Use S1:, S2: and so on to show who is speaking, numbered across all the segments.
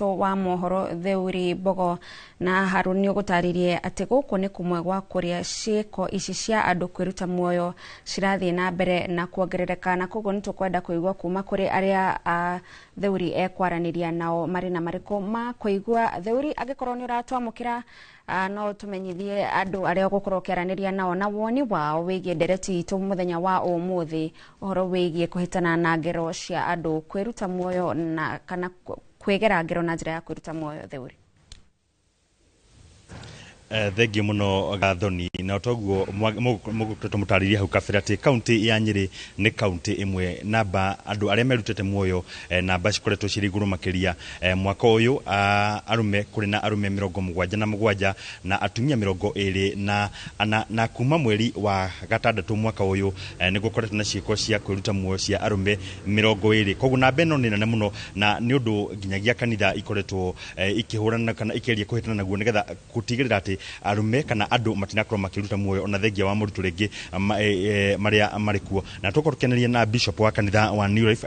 S1: wa mohoro Theuri Bogo na Haruni ugutaririe ati guku ni kumwe gwa kuria ciiko ici cia andu kwiruta muoyo cirathie na mbere na kuongerereka na koguo nitukwenda kuigua kuma kuri aria Theuri ekwaraniria nao mari na mariko ma kuigua. Theuri agikorwo ni uratwamukira no tumenyithie andu aria gukorwo kiaraniria nao na woni wao wigie ndereti itu muthenya wa umuthi uhoro wigie kuhitana na ngero cia andu kwiruta muoyo na kana kwegera ngero na njira ya kwiruta muoyo. Theuri
S2: thegi muno gathoni na toguo muguteto mutariria hau kabira ati county ya Nyeri ni county imwe namba andu aria merutete muoyo namba cikoretwo ciri iguru makiria mwaka uyu arume kuri na arume 77 na atumia 20 na kuma mweri wa gatandatu mwaka uyu ni gukoretwo na ciiko cia kwiruta muoyo cia arume 20 koguo namba eno ni nene muno na ni undu ginyagia kanitha ikoretwo ikihurana kana ikeria kuhitana naguo nigetha gutigirira ati arume kana andu matinakorwo makiruta muoyo ona thengia wa murutu ringi maria marikuo na tukorukeneria na bishop wa kanitha wa New Life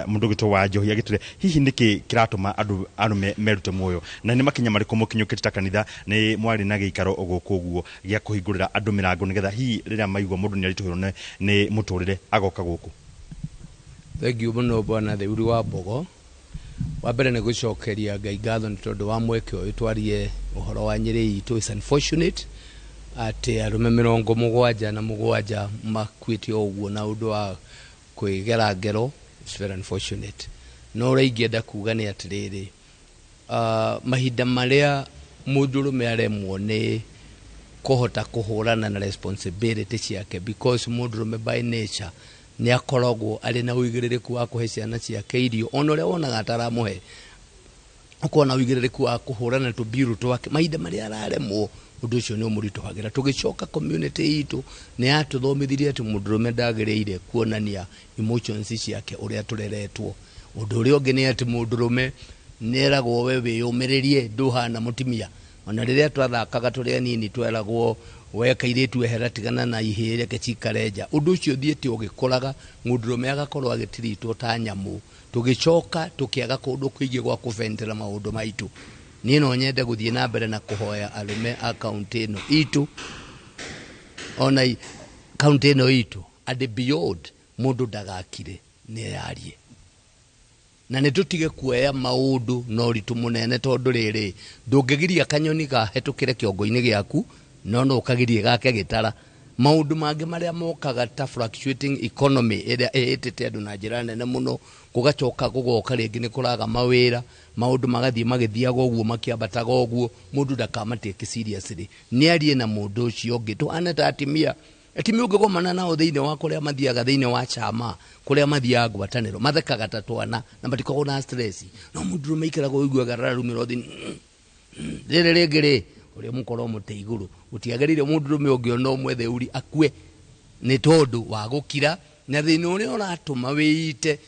S2: mundugito wa Njohi agitire hihi niki kiratuma andu arume merute muoyo na ni makinya mariko mukinyukite ta kanitha ni mwari na giikaro ogukuguo gia kuhingurira andu mirango nigetha hihi riria maigwa mundu ni arituhirwo ni muturire agoka guku.
S3: Thank you muno bwana Theuri wa Bogo. Wabere ne gucokeria Ngai ngatho ni tondu wa mweke uyu twarie uhoro wa Nyeri itu. Is unfortunate ati arume 77 makwite oguo na undu wa kwigera ngero. It's very unfortunate. No reigienda kuga ni atiriri mahinda maria mundurume aremwo ni kuhota kuhurana na responsibility ciake because mundurume by nature ni akoragwo ari na uigiririku wa kuhe ciana ciake irio onore wonaga ataramuhe ukona uigiririku wa kuhurana tubiru twake mahinda maria araremwo undu ucio ni umurituhagira tugicoka community itu ni atuthomithirie ati mundurume ndagiriire kuonania emotions ciake uria tureretwo. Undu uria ungi ni ati mundurume neragwo we wiyumiririe nduhana mutimia ona riria twathakaga turi nini tweragwo weka iretu ehera tigana na ihire gecikareja undu ucio thiete ugikuraga mundurume agakorwo agitiritwo ta nyamu tugicoka tukiaga kundu kwingi gwa kuventera maundu maitu. Ni no nyende guthie na mbere na kuhoya arume account ino itu ona account ino itu at beyond mundu ndagakire ni yarie na nitutige kuoya maundu no ritu munene tondu riri ndungigiria kanyoni gahetukire kiongo-ini giaku no ukagirie gake gitara maundu mangi maria mokaga ta fluctuating economy ira ehitete andu na njira nene muno gugacoka gugoka ringi ni kuraga mawira maundu magathie magithiaga uguo makiambataga uguo mundu ndakamateke seriously ni arie na mundu ucio ungi tuhana ta atimia ungigomana nao thiine wa kuria mathiaga thiine wa chama kuria mathiaga ngwataniro mathekaga ta twana na matikogo na stress no mundu meikaraga uiguaga rarumiro thi riri ringiri uria mukoro mute iguru utiagerire mundu rume ungiona umwe Theuri akue ni tondu wa gukira na thini uria uratuma wiite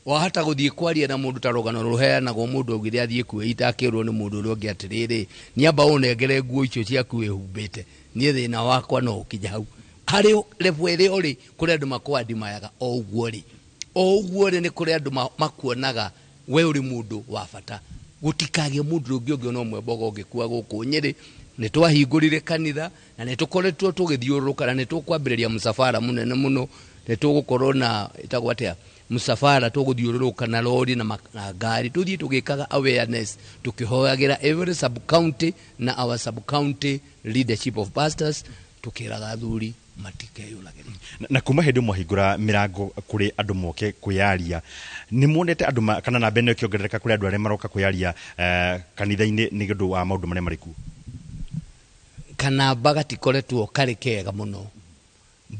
S3: wahata guthie kwaria na mundu tarogano ruheanagwo mundu ugire athie kuita akirwo ni mundu uria ungi atiriri ni amba unengere nguo icio ciaku ehumbite ni thina wakwa no ukija hau hari levwere ori kuri andu makwadimayaga o uguo ri ni kuri andu makuonaga we uri mundu wa bata gutikage mundu ungi no mwe Bogo ngikua guku Nyeri ni twahingurire kanitha na ni tukoretwo tugithiuruka na ni tukwambiriria musafara munene muno ni tugukorwo na itagwatia musafara tuguthiuruka na lori na ngari tuthie tugikaga awareness tukihoyagira every sub county na our sub county leadership of pastors tukiraga athuri matikeyulagire
S2: na kuma hindu mwahingura mirango kuri andu moke kuyaria ni muonete andu kana na bene kiongerereka kuri andu aria maroka kuyaria kanitha-ini ni gundu wa maundu maria mariku
S3: kana bagati-koretwo kari kega muno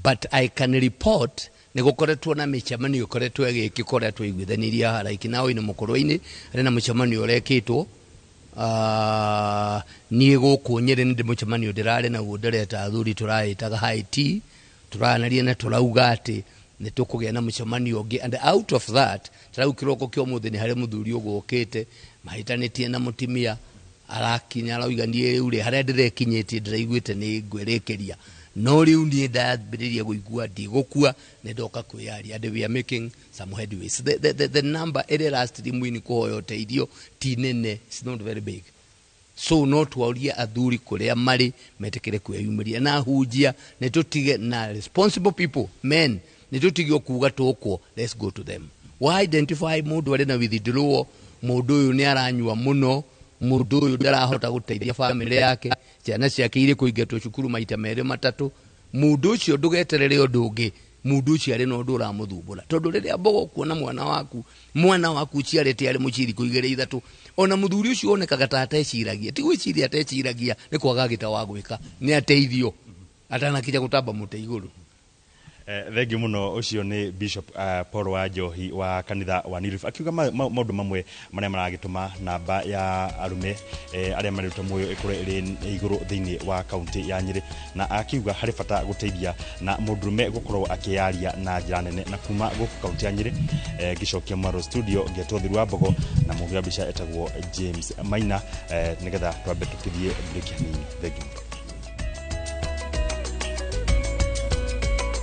S3: but I can report ni gukoretwo na micemanio ikoretwo igikoretwo igwithaniria haraiki nao ine mukorwo-ini ari na mucemanio urekitwo ni guku Nyeri ndi mucemanio ndirari na gudereta athuri turaitaga high tea turanaria na turauga ati ni tukugia na mucemanio ungi and out of that turaukiroko kyo muthi ni hari muthuri ugukite mahitanitie na mutimia arakinya arauga nie uri haria ndirekinyitie ndiraiguite ni ngwirikiria no riu ni ndambiriria guigua ndigukua ne ndoka kwiyari and we are making some headways. The number ere last rimwini kuhoyo teithio ti nene, it's not very big. So no twaria athuri kuria mari metekere kwiyumiria na hujia ne tutige na responsible people men ne tutige kuuga tukwo, let's go to them. Why identify mundu ari na withdraw, mundu uyu ni aranyua muno, mundu uyu ndarahota guteithia family yake, ciana ciake iri kuingatwo cukuru maita mere matatu, mundu ucio ndugeterere undu ungi, mundu ucio ari no ndura muthumbura tondu riria Mbogo kuona mwana waku ciarete ari muciri kuigere ithatu, ona muthuri ucio onekaga ta ateciragia, ti gwiciria ateciragia, ni kwaga gita wa gwika, ni ateithio atanakija gutamba mute iguru.
S2: Thengi muno ucio ni Bishop Paul wa Njohi wa kanitha wa New Life akiuga maundu mamwe maria maragituma namba ya arume aria mariruta muoyo ikore iri iguru thiini wa kaunti ya Nyeri, na akiuga hari bata guteithia na mundurume gukorwo akiyaria na njira nene na kuma guku kaunti ya Nyeri. Gicokia Mwaro studio ngetwo Thiru wa Mbogo na muhia bica etagwo James Maina, nigetha twambe tukithie break hanini. Thengi.